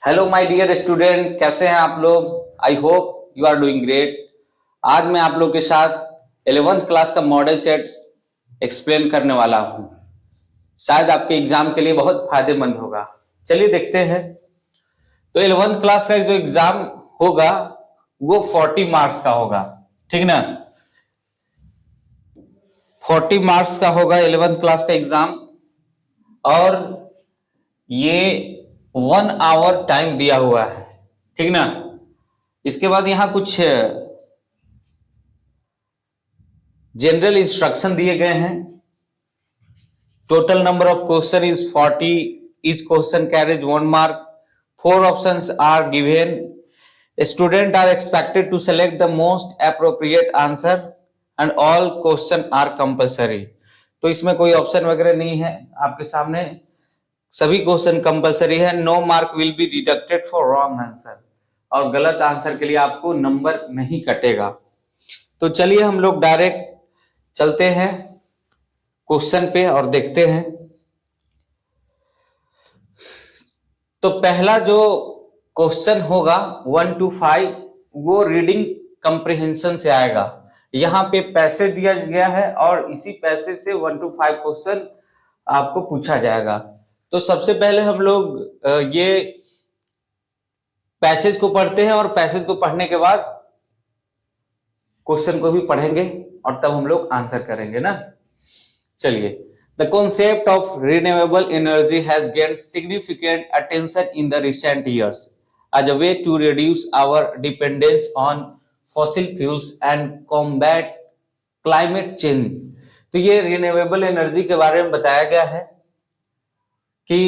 Hello my dear student, कैसे हैं आप लोग। I hope you are doing great. आज मैं आप लोग के साथ 11th क्लास का मॉडल सेट एक्सप्लेन करने वाला हूं। शायद आपके एग्जाम के लिए बहुत फायदेमंद होगा। चलिए देखते हैं। तो 11th क्लास का जो एग्जाम होगा वो 40 मार्क्स का होगा, ठीक ना। 40 मार्क्स का होगा 11th क्लास का एग्जाम, और ये 1 आवर टाइम दिया हुआ है, ठीक ना। इसके बाद यहां कुछ जनरल इंस्ट्रक्शन दिए गए हैं। Total number of question is 40। Each question carries 1 mark. 4 options are given. Student are expected to select the most appropriate answer and all question are compulsory. तो इसमें कोई ऑप्शन वगैरह नहीं है, आपके सामने सभी क्वेश्चन कंपलसरी है। No mark will be deducted for wrong answer, और गलत आंसर के लिए आपको नंबर नहीं कटेगा। तो चलिए हम लोग डायरेक्ट चलते हैं क्वेश्चन पे और देखते हैं। तो पहला जो क्वेश्चन होगा 1 to 5 वो रीडिंग कंप्रिहेंशन से आएगा। यहाँ पे पैसेज दिया गया है और इसी पैसेज से 1 to 5 क्वेश्चन आपको पूछा जाएगा। तो सबसे पहले हम लोग ये पैसेज को पढ़ते हैं, और पैसेज को पढ़ने के बाद क्वेश्चन को भी पढ़ेंगे और तब हम लोग आंसर करेंगे ना। चलिए, the concept of renewable energy has gained significant attention in the recent years as a way to reduce our dependence on fossil fuels and combat climate change. तो ये रिन्यूएबल एनर्जी के बारे में बताया गया है कि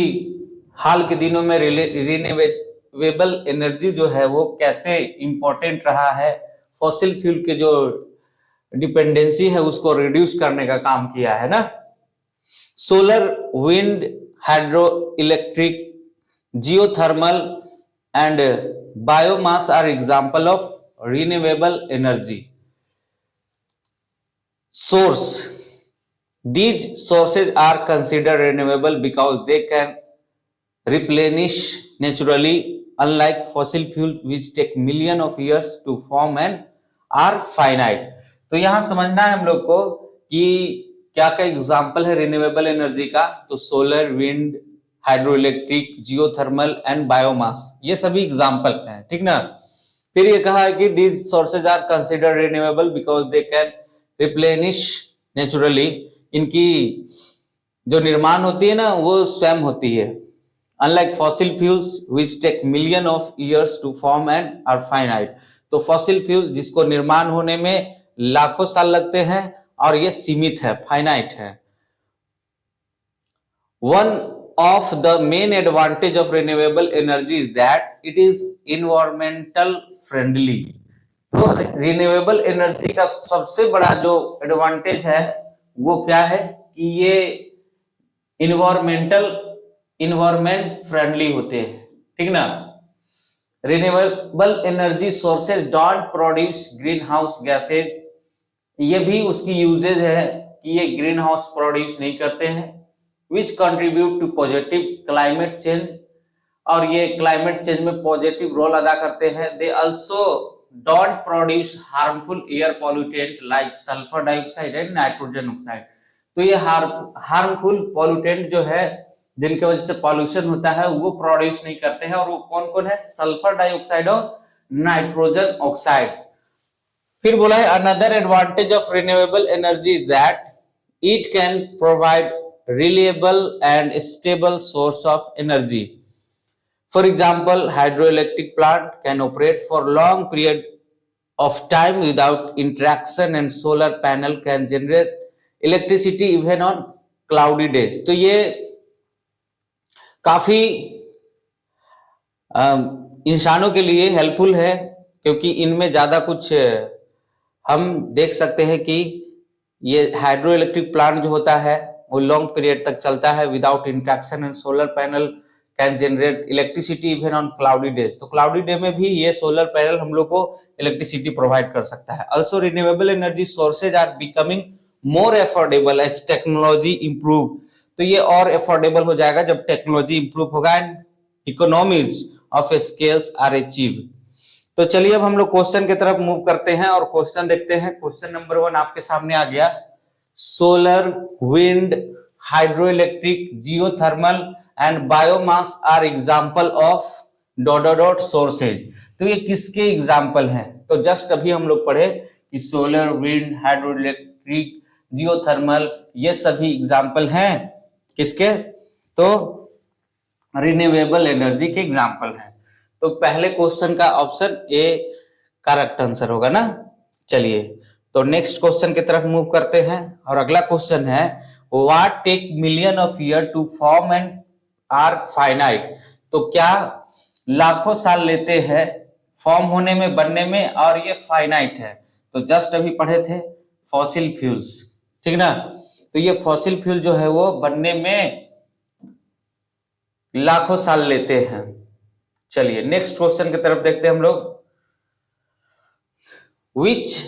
हाल के दिनों में रिन्यूएबल एनर्जी जो है वो कैसे इंपॉर्टेंट रहा है, फॉसिल फ्यूल के जो डिपेंडेंसी है उसको रिड्यूस करने का काम किया है ना। Solar, wind, hydro electric, geothermal and biomass are example of renewable energy source. These sources are considered renewable because they can replenish naturally, unlike fossil fuel which take millions of years to form and are finite। तो यहां समझना है हम लोग को कि क्या क्या एग्जाम्पल है रिन्यूएबल एनर्जी का। तो solar, wind, hydro electric, geothermal and biomass, ये सभी एग्जाम्पल हैं, ठीक ना। फिर ये कहा है कि these sources are considered renewable because they can replenish naturally, इनकी जो निर्माण होती है ना वो स्वयं होती है। Unlike fossil fuels which take million of years to form and are finite. तो फॉसिल फ्यूल जिसको निर्माण होने में लाखों साल लगते हैं और ये सीमित है, फाइनाइट है। One of the main advantage of renewable energy is that it is environmental friendly. तो रिन्यूएबल एनर्जी का सबसे बड़ा जो एडवांटेज है वो क्या है कि ये इन्वायरमेंट फ्रेंडली होते हैं, ठीक ना। Renewable energy sources don't produce green house gases. ये भी उसकी यूजेज है कि ये ग्रीन हाउस प्रोड्यूस नहीं करते हैं। Which contribute to positive climate change, और ये क्लाइमेट चेंज में पॉजिटिव रोल अदा करते हैं। They also don't produce harmful air pollutant like sulfur dioxide and nitrogen oxide। तो ये हार्मफुल पॉल्यूटेंट जो है जिनके वजह से पॉल्यूशन होता है वो प्रोड्यूस नहीं करते हैं, और वो कौन कौन है? सल्फर डाइऑक्साइड और नाइट्रोजन ऑक्साइड। फिर बोला है another advantage of renewable energy is that it can provide reliable and stable source of energy. For example, hydroelectric plant can operate for long period of time without interaction, and solar panel can generate electricity even on cloudy days। तो ये काफी इंसानों के लिए helpful है, क्योंकि इनमें ज्यादा कुछ हम देख सकते हैं कि ये हाइड्रो इलेक्ट्रिक प्लांट जो होता है वो लॉन्ग पीरियड तक चलता है without interaction, and solar panel can generate electricity even on cloudy days. तो क्लाउडी डे में भी ये सोलर पैनल हम लोग को इलेक्ट्रिसिटी प्रोवाइड कर सकता है। Also renewable energy sources are becoming more affordable as technology improve. तो ये और अफोर्डेबल हो जाएगा जब टेक्नोलॉजी इंप्रूव होगा and economies of scales are achieved. तो चलिए अब हम लोग क्वेश्चन की तरफ मूव करते हैं और क्वेश्चन देखते हैं। क्वेश्चन नंबर 1 आपके सामने आ गया, solar, wind, hydro electric, geothermal and biomass are example of dot dot dot sources. तो ये किसके एग्जाम्पल हैं? तो जस्ट अभी हम लोग पढ़े कि solar, wind, hydro electric, geothermal, ये सभी एग्जाम्पल हैं किसके? तो रिन्यूएबल एनर्जी के एग्जाम्पल हैं। तो पहले क्वेश्चन का ऑप्शन ए करेक्ट आंसर होगा ना। चलिए तो नेक्स्ट क्वेश्चन की तरफ मूव करते हैं और अगला क्वेश्चन है, what take million of year to form and are finite. तो क्या लाखों साल लेते हैं फॉर्म होने में, बनने में, और ये फाइनाइट है। तो जस्ट अभी पढ़े थे फॉसिल फ्यूल्स, ठीक ना। तो ये फॉसिल फ्यूल जो है वो बनने में लाखों साल लेते हैं। चलिए नेक्स्ट क्वेश्चन की तरफ देखते हैं हम लोग, विच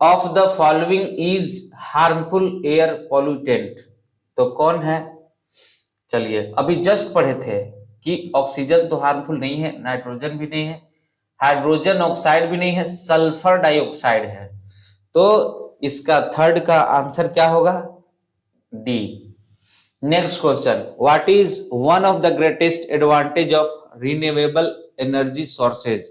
of the following is harmful air pollutant. तो कौन है? चलिए अभी जस्ट पढ़े थे कि ऑक्सीजन तो हार्मफुल नहीं है, नाइट्रोजन भी नहीं है, हाइड्रोजन ऑक्साइड भी नहीं है, सल्फर डाइऑक्साइड है। तो इसका थर्ड का आंसर क्या होगा? D. Next question, what is one of the greatest advantage of renewable energy sources.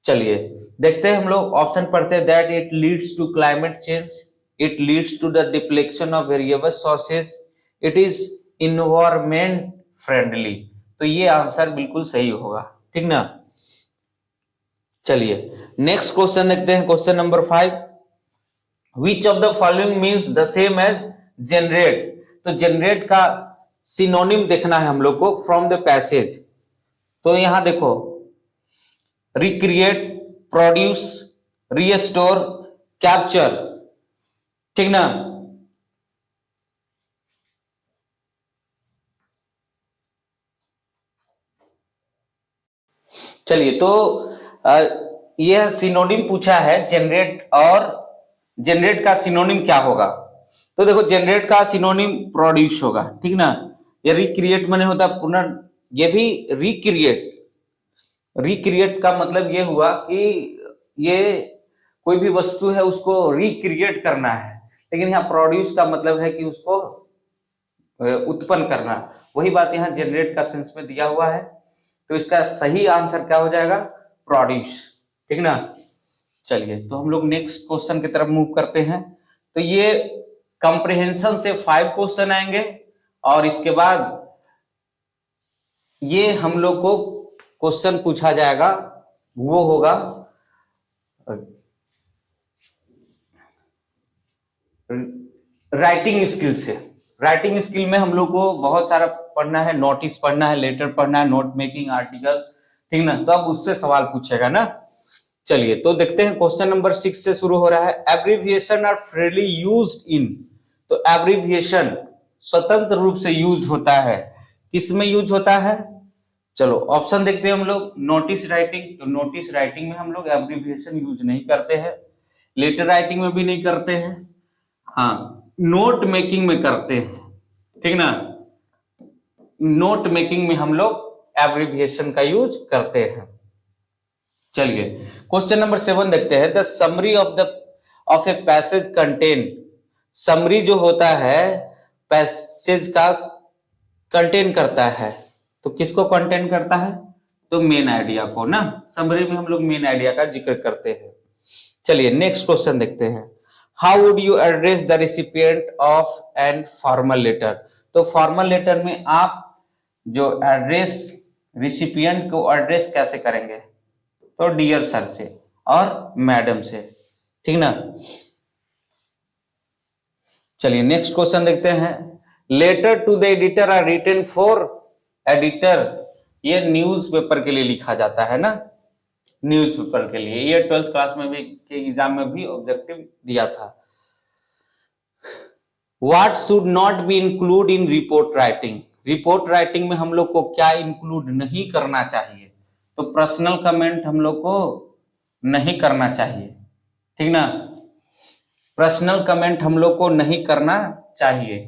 चलिए देखते हैं हम लोग, ऑप्शन पढ़ते हैं, that it leads to climate change, it leads to the depletion of variable sources, it is environment friendly. तो ये answer बिल्कुल सही होगा, ठीक ना। चलिए नेक्स्ट क्वेश्चन देखते हैं, question number 5, which of the following means the same as generate. तो जनरेट का सिनोनिम देखना है हम लोग को फ्रॉम द पैसेज। तो यहां देखो, रिक्रिएट, प्रोड्यूस, रीस्टोर, कैप्चर, ठीक ना। चलिए तो यह सिनोनिम पूछा है जनरेट, और जनरेट का सिनोनिम क्या होगा। तो देखो जनरेट का सिनोनिम प्रोड्यूस होगा, ठीक ना। ये रिक्रिएट माने होता है पुनः, ये भी रिक्रिएट, रिक्रिएट का मतलब ये हुआ कि ये कोई भी वस्तु है उसको रिक्रिएट करना है, लेकिन यहाँ प्रोड्यूस का मतलब है कि उसको उत्पन्न करना। वही बात यहाँ जनरेट का सेंस में दिया हुआ है। तो इसका सही आंसर क्या हो जाएगा? प्रोड्यूस, ठीक ना। चलिए तो हम लोग नेक्स्ट क्वेश्चन की तरफ मूव करते हैं। तो ये कंप्रिहेंशन से 5 क्वेश्चन आएंगे और इसके बाद ये हम लोग को क्वेश्चन पूछा जाएगा, वो होगा राइटिंग स्किल से। राइटिंग स्किल में हम लोग को बहुत सारा पढ़ना है, नोटिस पढ़ना है, लेटर पढ़ना है, नोट मेकिंग, आर्टिकल, ठीक ना। तो अब उससे सवाल पूछेगा ना। चलिए तो देखते हैं, क्वेश्चन नंबर 6 से शुरू हो रहा है, abbreviation are freely used in. तो एब्रिविएशन स्वतंत्र रूप से यूज होता है, किसमें यूज होता है? चलो ऑप्शन देखते हैं हम लोग, नोटिस राइटिंग। तो नोटिस राइटिंग में हम लोग एब्रिविएशन यूज नहीं करते हैं, लेटर राइटिंग में भी नहीं करते हैं, हाँ नोट मेकिंग में करते हैं, ठीक ना। नोट मेकिंग में हम लोग एब्रिविएशन का यूज करते हैं। चलिए क्वेश्चन नंबर 7 देखते हैं, the summary of a passage contain. Summary जो होता है पैसेज का कंटेन करता है, तो किसको कंटेन करता है? तो मेन आइडिया को ना। समरी में हम लोग मेन आइडिया का जिक्र करते हैं। चलिए नेक्स्ट क्वेश्चन देखते हैं, how would you address the recipient of an formal letter. तो फॉर्मल लेटर में आप जो एड्रेस, रिसिपिएंट को एड्रेस कैसे करेंगे? तो डियर सर से और मैडम से, ठीक ना। चलिए नेक्स्ट क्वेश्चन देखते हैं, letter to the editor are written for. Editor ये न्यूज़पेपर के लिए लिखा जाता है ना, न्यूज़पेपर के लिए। ये 12th क्लास में भी के एग्जाम में भी ऑब्जेक्टिव दिया था। What should not be include in report writing. Report writing में हम लोग को क्या इंक्लूड नहीं करना चाहिए? तो पर्सनल कमेंट हम लोग को नहीं करना चाहिए, ठीक ना। पर्सनल कमेंट हम लोग को नहीं करना चाहिए।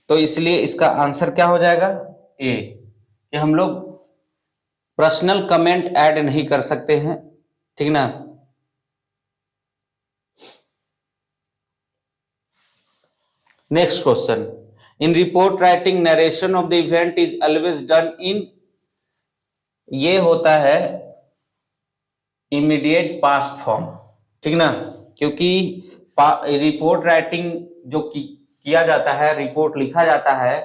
तो इसलिए इसका आंसर क्या हो जाएगा, ए, कि हम लोग पर्सनल कमेंट ऐड नहीं कर सकते हैं, ठीक ना। Next question, in report writing narration of the event is always done in, ये होता है इमीडिएट पास्ट फॉर्म, ठीक ना, क्योंकि रिपोर्ट राइटिंग जो किया जाता है, रिपोर्ट लिखा जाता है,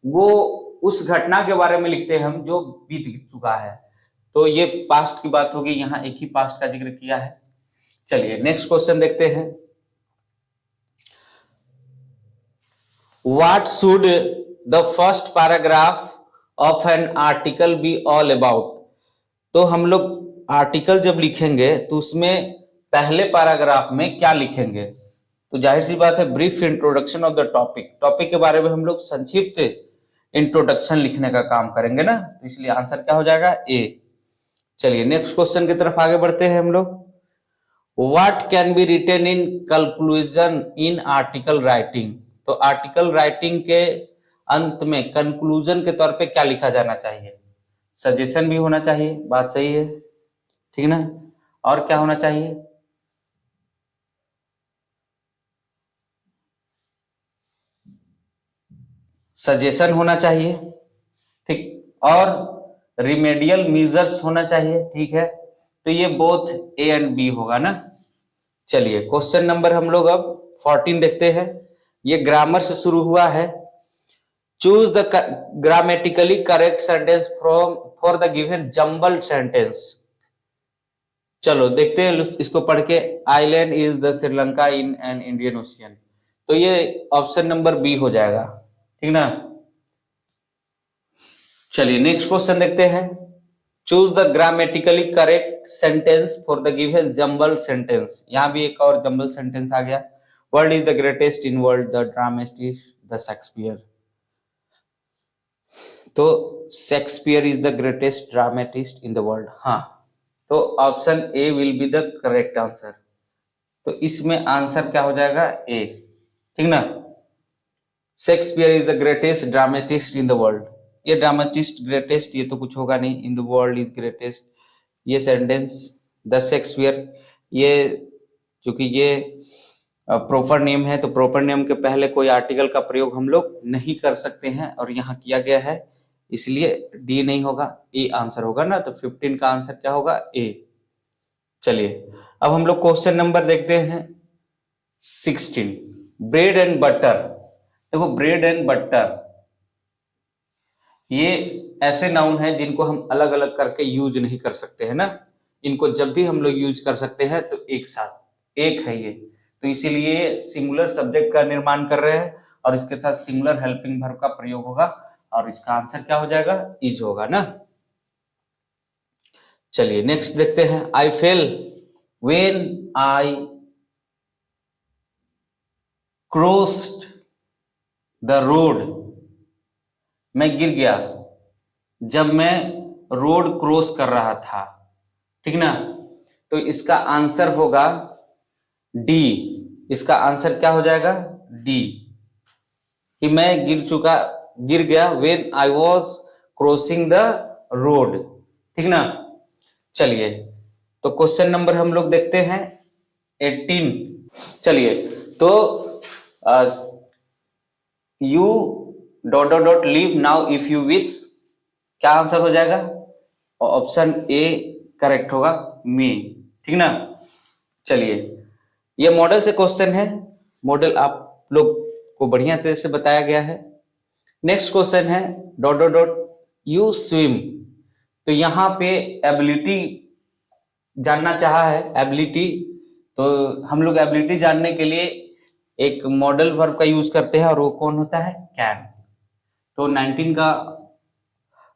वो उस घटना के बारे में लिखते हैं हम जो बीत चुका है, तो ये पास्ट की बात होगी, यहाँ एक ही पास्ट का जिक्र किया है। चलिए नेक्स्ट क्वेश्चन देखते हैं, what should the first paragraph of an article be all about, तो हम लोग आर्टिकल जब लिखेंगे तो उसमें पहले पैराग्राफ में क्या लिखेंगे, तो जाहिर सी बात है brief introduction of the topic, topic के बारे में हम लोग संक्षिप्त इंट्रोडक्शन लिखने का काम करेंगे ना, तो इसलिए आंसर क्या हो जाएगा, ए। चलिए नेक्स्ट क्वेश्चन की तरफ आगे बढ़ते हैं हम लोग, what can be written in conclusion in article writing, तो आर्टिकल राइटिंग के अंत में कंक्लूजन के तौर पे क्या लिखा जाना चाहिए, सजेशन भी होना चाहिए, बात सही है, ठीक ना, और क्या होना चाहिए, सजेशन होना चाहिए, ठीक, और रिमेडियल मेजर्स होना चाहिए, ठीक है, तो ये बोथ ए एंड बी होगा ना। चलिए क्वेश्चन नंबर हम लोग अब 14 देखते हैं, ये ग्रामर से शुरू हुआ है, choose the grammatically correct sentence from for the given jumbled sentence, चलो देखते हैं इसको पढ़ के, island is the Sri Lanka in an Indian Ocean, तो ये ऑप्शन नंबर बी हो जाएगा, ठीक ना। चलिए नेक्स्ट क्वेश्चन देखते हैं, choose the grammatically correct sentence for the given jumbled sentence, यहां भी एक और जम्बल सेंटेंस आ गया, world is the greatest in world, the dramatist the Shakespeare, तो Shakespeare is the greatest dramatist in the world, हाँ, तो option A will be the correct answer, तो इसमें आंसर क्या हो जाएगा, ए, ठीक ना, Shakespeare is the greatest dramatist in the world, ये ड्रामेटिस्ट ग्रेटेस्ट ये तो कुछ होगा नहीं, इन द वर्ल्ड इज ग्रेटेस्ट, ये सेंटेंस द शेक्सपियर, ये क्योंकि ये प्रॉपर नेम है, तो प्रॉपर नेम के पहले कोई आर्टिकल का प्रयोग हम लोग नहीं कर सकते हैं, और यहाँ किया गया है, इसलिए डी नहीं होगा, ए आंसर होगा ना, तो 15 का आंसर क्या होगा, ए। चलिए अब हम लोग क्वेश्चन नंबर देखते हैं 16, ब्रेड एंड बटर, देखो ब्रेड एंड बटर ये ऐसे नाउन है जिनको हम अलग अलग करके यूज नहीं कर सकते हैं ना, इनको जब भी हम लोग यूज कर सकते हैं तो एक साथ, एक है ये, तो इसीलिए सिंगुलर सब्जेक्ट का निर्माण कर रहे हैं, और इसके साथ सिंगुलर हेल्पिंग वर्ब का प्रयोग होगा, और इसका आंसर क्या हो जाएगा, इज होगा ना। चलिए नेक्स्ट देखते हैं, I fell when I crossed the road, मैं गिर गया जब मैं रोड क्रॉस कर रहा था, ठीक ना, तो इसका आंसर होगा डी, इसका आंसर क्या हो जाएगा, डी, कि मैं गिर गया when I was crossing the road, ठीक ना। चलिए तो क्वेश्चन नंबर हम लोग देखते हैं 18, चलिए तो U dot dot dot leave now if you wish, क्या आंसर हो जाएगा, ऑप्शन ए करेक्ट होगा, मी, ठीक ना। चलिए ये मॉडल से क्वेश्चन है, मॉडल आप लोग को बढ़िया तरह से बताया गया है। नेक्स्ट क्वेश्चन है dot dot dot U swim, तो यहाँ पे एबिलिटी जानना चाहा है, एबिलिटी, तो हम लोग एबिलिटी जानने के लिए एक मॉडल वर्ब का यूज करते हैं, और वो कौन होता है, कैन, तो 19 का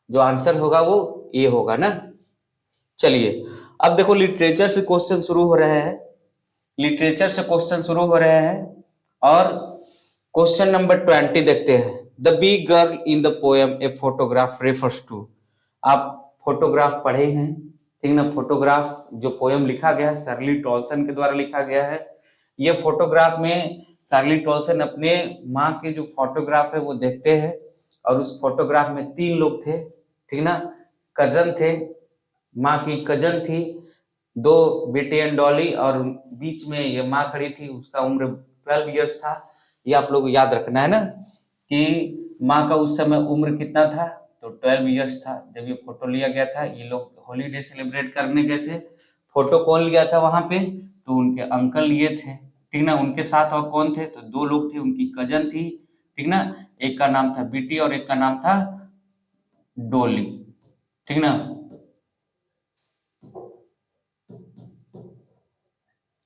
जो आंसर होगा वो ए होगा ना। चलिए अब देखो लिटरेचर से क्वेश्चन शुरू हो रहे हैं, लिटरेचर से क्वेश्चन शुरू हो रहे हैं, और क्वेश्चन नंबर 20 देखते हैं, the big girl in the poem a photograph refers to, आप फोटोग्राफ पढ़े हैं, ठीक ना, फोटोग्राफ जो पोएम लिखा गया है शर्ली टॉल्सन के द्वारा लिखा गया है, ये फोटोग्राफ में चार्ली टॉल्सन अपने माँ के जो फोटोग्राफ है वो देखते हैं और उस फोटोग्राफ में 3 लोग थे, ठीक ना, कजन थे, माँ की कजन थी, 2 बेटी एंड डॉली, और बीच में ये माँ खड़ी थी, उसका उम्र 12 इयर्स था। ये आप लोग को याद रखना है ना कि माँ का उस समय उम्र कितना था, तो 12 इयर्स था जब ये फोटो लिया गया था। ये लोग हॉलीडे सेलिब्रेट करने गए थे। फोटो कौन लिया था वहां पे, तो उनके अंकल लिए थे, ठीक ना। उनके साथ और कौन थे, तो 2 लोग थे, उनकी कजन थी, ठीक ना। एक का नाम था बीटी और एक का नाम था डोली, ठीक ना।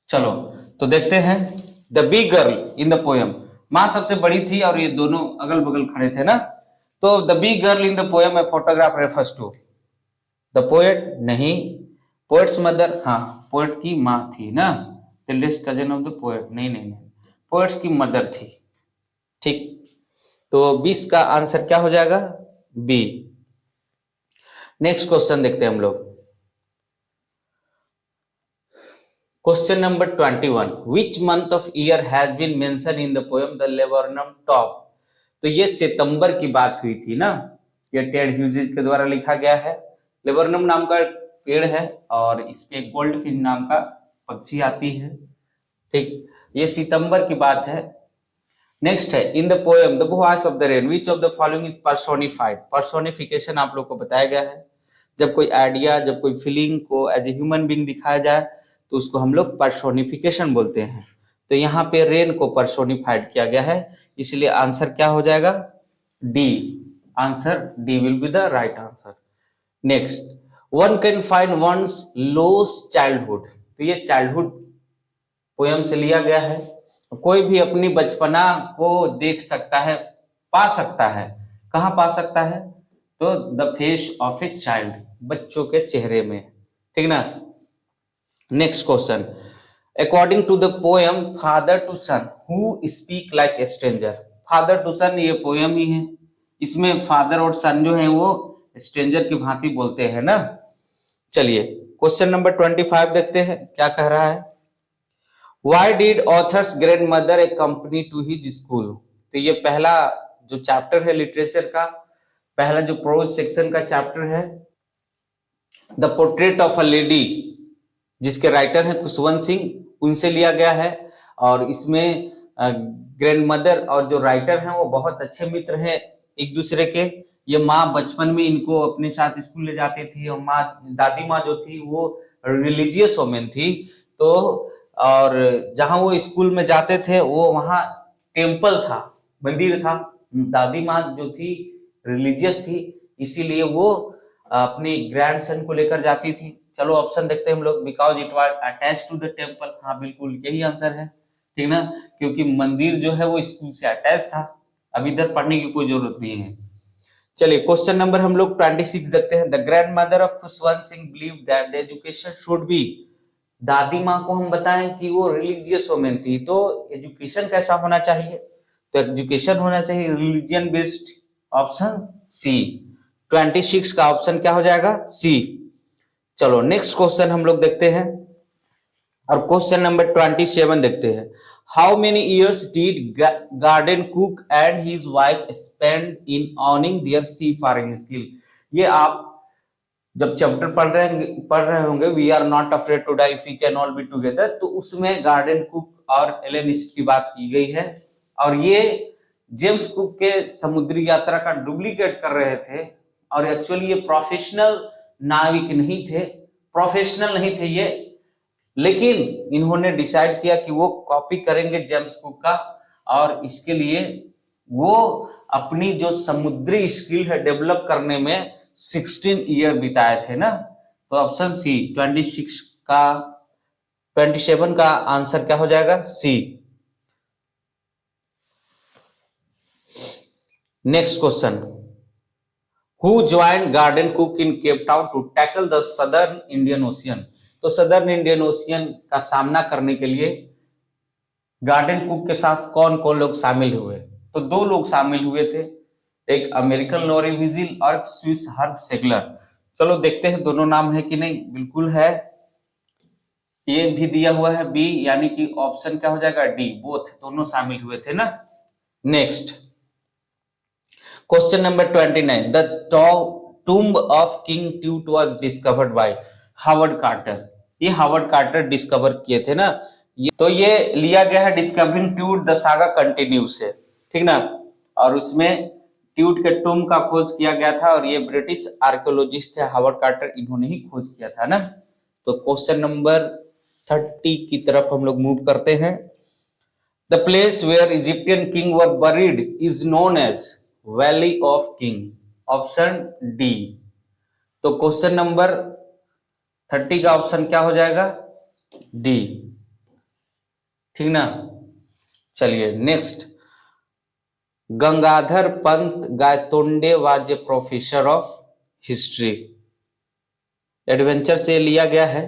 चलो तो देखते हैं the big girl in the poem. माँ सबसे बड़ी थी और ये दोनों अगल बगल खड़े थे ना। तो the big girl in the poem, a photograph refers to the poet, नहीं, पोएट्स मदर, हाँ, पोएट की माँ थी ना, eldest cousin of the poet, नहीं नहीं नहीं, पोएट्स की मदर थी, ठीक। तो 20 का आंसर क्या हो जाएगा, बी। नेक्स्ट क्वेश्चन देखते हैं हम लोग। Question number 21, which month of year has been mention in the poem the laburnum top. तो ये सितंबर की बात हुई थी ना, ये टेड ह्यूजेस के द्वारा लिखा गया है। लेबोरनम नाम का पेड़ है और इस पे गोल्ड फिश नाम का पक्षी आती है, ठीक। ये सितंबर की बात है। नेक्स्ट है, इन the poem the voice of the rain which of the following is personified. Personification आप लोग को बताया गया है, जब कोई आइडिया, जब कोई फीलिंग को एज ए ह्यूमन बीइंग दिखाया जाए तो उसको हम लोग पर्सोनिफिकेशन बोलते हैं। तो यहाँ पे रेन को पर्सोनिफाइड किया गया है, इसलिए आंसर क्या हो जाएगा, D. Answer D will be the right answer. Next, one can find once lost childhood. तो ये चाइल्डहुड पोयम से लिया गया है। कोई भी अपनी बचपना को देख सकता है, पा सकता है। कहाँ पा सकता है, तो the face of a child, बच्चों के चेहरे में, ठीक ना। Next question, according to the poem father to son who speak like a stranger. Father to son ये पोएम ही है, इसमें फादर और सन जो है वो स्ट्रेंजर की भांति बोलते हैं ना। चलिए क्वेश्चन नंबर 25 देखते हैं क्या कह रहा है। Why did author's grandmother accompany to his school। तो ये पहला जो चैप्टर है लिटरेचर का, पहला जो प्रोज सेक्शन का चैप्टर है, the portrait of a lady, जिसके राइटर हैं खुशवंत सिंह, उनसे लिया गया है। और इसमें ग्रैंडमदर और जो राइटर हैं वो बहुत अच्छे मित्र हैं एक दूसरे के। ये माँ बचपन में इनको अपने साथ स्कूल ले जाती थी और माँ, दादी माँ जो थी वो रिलीजियस वोमेन थी। तो और जहां वो स्कूल में जाते थे वो वहां टेम्पल था, मंदिर था। दादी माँ जो थी रिलीजियस थी, इसीलिए वो अपनी ग्रैंडसन को लेकर जाती थी। चलो ऑप्शन देखते हैं हम लोग, because it was attach to the temple. हाँ बिल्कुल यही आंसर है, ठीक ना, क्योंकि मंदिर जो है वो स्कूल से अटैच था। अब इधर पढ़ने की कोई जरूरत नहीं है। चलिए क्वेश्चन नंबर हम लोग 26 देखते हैं। The grand mother of Khushwant Singh believe that the education should be. दादी माँ को हम बताएं कि वो रिलीजियस वोमेन थी, तो एजुकेशन कैसा होना चाहिए, तो एजुकेशन होना चाहिए रिलीजियन बेस्ड, ऑप्शन सी। 26 का ऑप्शन क्या हो जाएगा, सी। चलो नेक्स्ट क्वेश्चन हम लोग देखते हैं और क्वेश्चन नंबर 27 देखते हैं। How many years did Gordon Cook and his wife spend in honing their sea farming skill. ये आप जब चैप्टर पढ़ रहे होंगे, we are not afraid to die if we can all be together, तो उसमें गार्डन कुक और Alan East की बात की गई है। और ये जेम्स कुक के समुद्री यात्रा का डुप्लीकेट कर रहे थे, और एक्चुअली ये प्रोफेशनल नाविक नहीं थे, प्रोफेशनल नहीं थे ये, लेकिन इन्होंने डिसाइड किया कि वो कॉपी करेंगे जेम्स कुक का, और इसके लिए वो अपनी जो समुद्री स्किल है डेवलप करने में 16 ईयर बिताए थे ना। तो ऑप्शन सी 27 का आंसर क्या हो जाएगा, C. Next question, who joined Gordon Cook in Cape Town to tackle the Southern Indian Ocean. तो सदर्न इंडियन ओशियन का सामना करने के लिए गार्डन कुक के साथ कौन कौन लोग शामिल हुए, तो 2 लोग शामिल हुए थे, एक अमेरिकन नॉर्वेजियन और स्विस हर्ब सेगलर। चलो देखते हैं दोनों नाम है कि नहीं, बिल्कुल है। ये भी दिया हुआ है बी, यानी कि ऑप्शन क्या हो जाएगा डी, बोथ, दोनों शामिल हुए थे ना। Next question number 29, the tomb of King Tut was discovered by Howard Carter. ये हावर्ड कार्टर डिस्कवर किए थे ना। तो ये लिया गया है discovering Tut the saga continue से, ठीक ना। और उसमें ट्यूट के टूम्ब का खोज किया गया था और ये ब्रिटिश आर्कियोलॉजिस्ट थे हावर्ड कार्टर, इन्होंने ही खोज किया था ना। तो क्वेश्चन नंबर 30 की तरफ हम लोग मूव करते हैं। The place where Egyptian king were buried is known as valley of king, option D. तो क्वेश्चन नंबर 30 का ऑप्शन क्या हो जाएगा, डी, ठीक ना। चलिए next, Gangadhar Pant Gaitonde was a professor of history. Adventure से लिया गया है,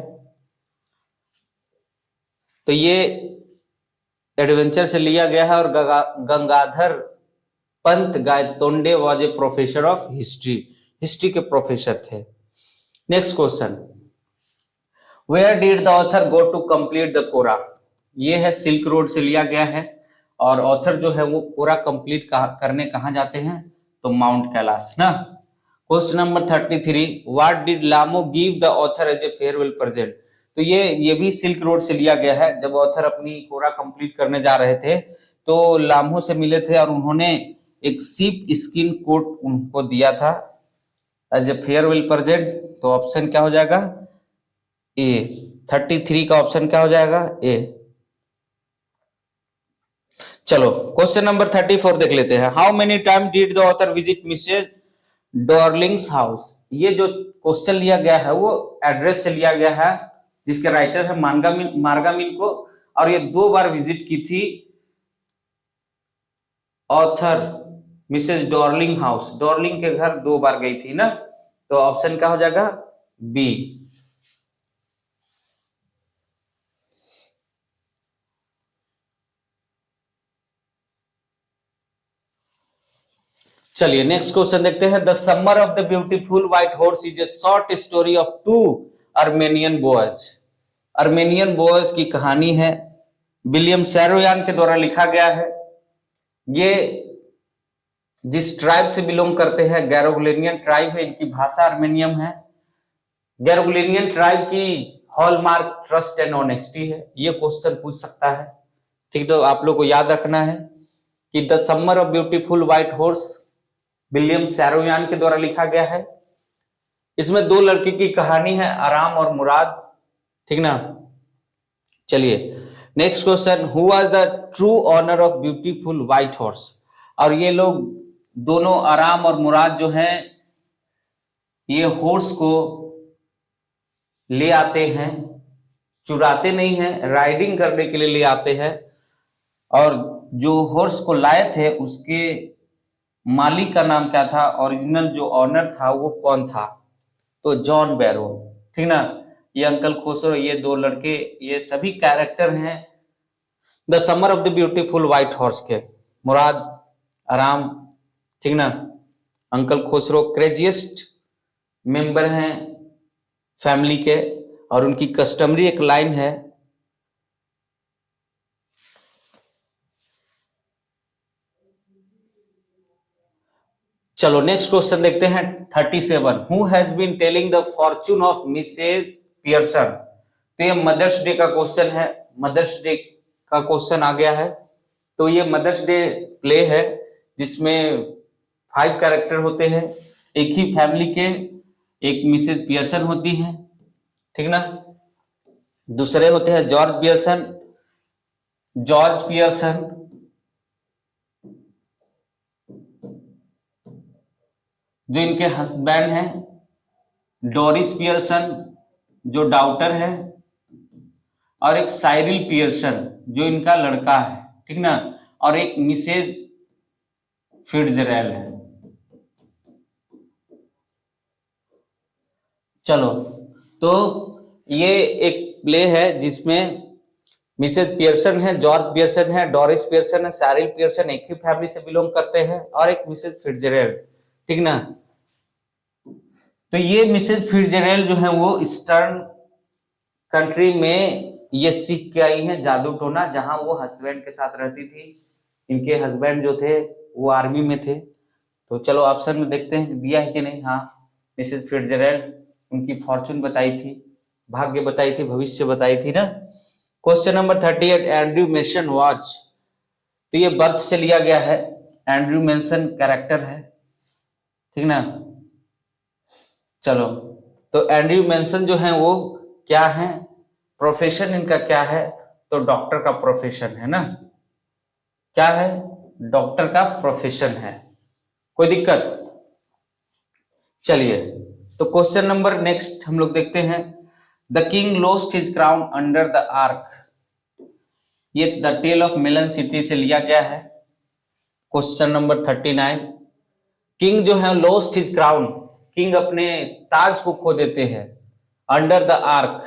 तो ये एडवेंचर से लिया गया है। और Gangadhar Pant Gaitonde was a professor of history, history के प्रोफेसर थे। Next question, where did the author go to complete the Kora. ये है सिल्क रोड से लिया गया है और ऑथर जो है वो कोरा कंप्लीट करने कहाँ जाते हैं, तो माउंट कैलाश ना। Question number 33, what did Lamo give the author as a farewell present. तो ये भी सिल्क रोड से लिया गया है। जब ऑथर अपनी कोरा कंप्लीट करने जा रहे थे तो लामो से मिले थे और उन्होंने एक सीप स्किन कोट उनको दिया था एज ए फेयरवेल प्रेजेंट। तो ऑप्शन क्या हो जाएगा, ए। 33 का ऑप्शन क्या हो जाएगा, ए। चलो क्वेश्चन नंबर 34 देख लेते हैं। How many time did the author visit Mrs Darling's house. ये जो क्वेश्चन लिया गया है वो एड्रेस से लिया गया है, जिसके राइटर है मार्गामिन को, और ये 2 बार विजिट की थी author Mrs Dorling house, Dorling के घर 2 बार गई थी ना। तो ऑप्शन क्या हो जाएगा, बी। चलिए नेक्स्ट क्वेश्चन देखते हैं। The summer of the beautiful white horse is a short story of 2 Armenian boys. Armenian boys की कहानी है, विलियम सैरोयान के द्वारा लिखा गया है। ये जिस ट्राइब से बिलोंग करते हैं, गैरोगुलेनियन ट्राइब है, इनकी भाषा अर्मेनियम है। गैरोगुलेनियन ट्राइब की हॉलमार्क ट्रस्ट एंड ऑनेस्टी है। ये क्वेश्चन पूछ सकता है, ठीक। तो आप लोग को याद रखना है कि the summer of beautiful white horse William Saroyan के द्वारा लिखा गया है। इसमें 2 लड़के की कहानी है, आराम और मुराद, ठीक ना। चलिए next question, who was the true owner of beautiful white horse. और ये लोग दोनों आराम और मुराद जो हैं, ये हॉर्स को ले आते हैं, चुराते नहीं हैं, राइडिंग करने के लिए ले आते हैं। और जो हॉर्स को लाए थे उसके मालिक का नाम क्या था, ओरिजिनल जो ऑनर था वो कौन था, तो जॉन बैरो, ठीक ना। ये अंकल खुसरो, ये 2 लड़के, ये सभी कैरेक्टर हैं the summer of the beautiful white horse के। मुराद, आराम, ठीक ना। अंकल खुसरो क्रेजिएस्ट मेंबर हैं फैमिली के, और उनकी कस्टमरी एक लाइन है, चलो नेक्स्ट क्वेश्चन देखते हैं 37, who has been telling the fortune of Mrs Pearson. तो ये मदर्स डे का क्वेश्चन है, मदर्स डे का क्वेश्चन आ गया है। तो ये मदर्स डे प्ले है जिसमें 5 कैरेक्टर होते हैं, एक ही फैमिली के। एक मिसेज पियर्सन होती है, ठीक ना। दूसरे होते हैं जॉर्ज पियर्सन, जो इनके हस्बैंड हैं, डोरिस पियर्सन जो डॉटर है, और एक साइरिल पियर्सन जो इनका लड़का है, ठीक ना। और एक मिसेज फिट्जरेल है। चलो तो ये एक प्ले है जिसमें मिसेज पियर्सन है, जॉर्ज पियर्सन है, डोरिस पियर्सन है, साइरिल पियर्सन एक ही फैमिली से बिलोंग करते हैं, और एक मिसेज फिट्जरेल, ठीक ना। तो ये मिसेज फिट्जरेल जो है वो ईस्टर्न कंट्री में ये सीख के आई हैं जादू टोना, जहां वो हस्बैंड के साथ रहती थी। इनके हस्बैंड जो थे वो आर्मी में थे। तो चलो ऑप्शन में देखते हैं दिया है कि नहीं। हाँ, मिसेस फिट्जरैल्ड, उनकी फॉर्चून बताई थी, भाग्य बताई थी, भविष्य बताई थी ना। Question number 38, Andrew mason watch. तो ये बर्थ से लिया गया है, एंड्रयू मेसन कैरेक्टर है, ठीक ना। चलो, तो एंड्रयू मेसन जो है वो क्या है, प्रोफेशन इनका क्या है, तो डॉक्टर का प्रोफेशन है ना। क्या है, डॉक्टर का प्रोफेशन है। कोई दिक्कत? चलिए, तो क्वेश्चन नंबर नेक्स्ट हम लोग देखते हैं। The king lost his crown under the arch. ये the tale of Melon City से लिया गया है। क्वेश्चन नंबर 39, किंग जो है लॉस्ट हिज क्राउन, किंग अपने ताज को खो देते हैं अंडर द आर्क,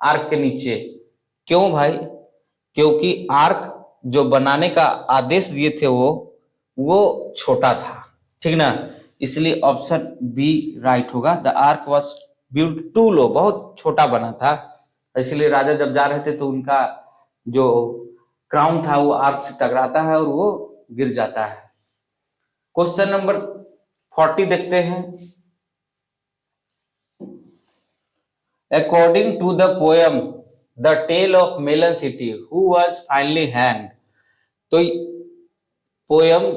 आर्क के नीचे। क्यों भाई? क्योंकि आर्क जो बनाने का आदेश दिए थे वो छोटा था, ठीक ना। इसलिए ऑप्शन बी राइट होगा। The arch was built too low, बहुत छोटा बना था, इसलिए राजा जब जा रहे थे तो उनका जो क्राउन था वो आर्क से टकराता है और वो गिर जाता है। क्वेश्चन नंबर 40 देखते हैं। According to the poem the tale of Melon City, who was finally hanged. तो पोएम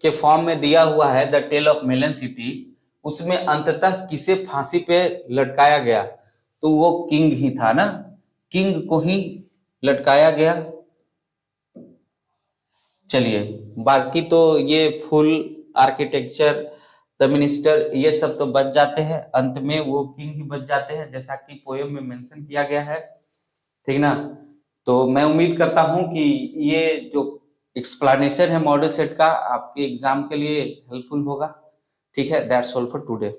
के फॉर्म में दिया हुआ है the tale of Melon City, उसमें अंततः किसे फांसी पे लटकाया गया, तो वो किंग ही था ना, किंग को ही लटकाया गया। चलिए, बाकी तो ये फुल आर्किटेक्चर, द मिनिस्टर, ये सब तो बच जाते हैं, अंत में वो किंग ही बच जाते हैं, जैसा कि पोएम में मेंशन किया गया है, ठीक ना। तो मैं उम्मीद करता हूं कि ये जो एक्सप्लेनेशन है मॉडल सेट का आपके एग्जाम के लिए हेल्पफुल होगा। ठीक है, दैट्स ऑल फॉर टुडे।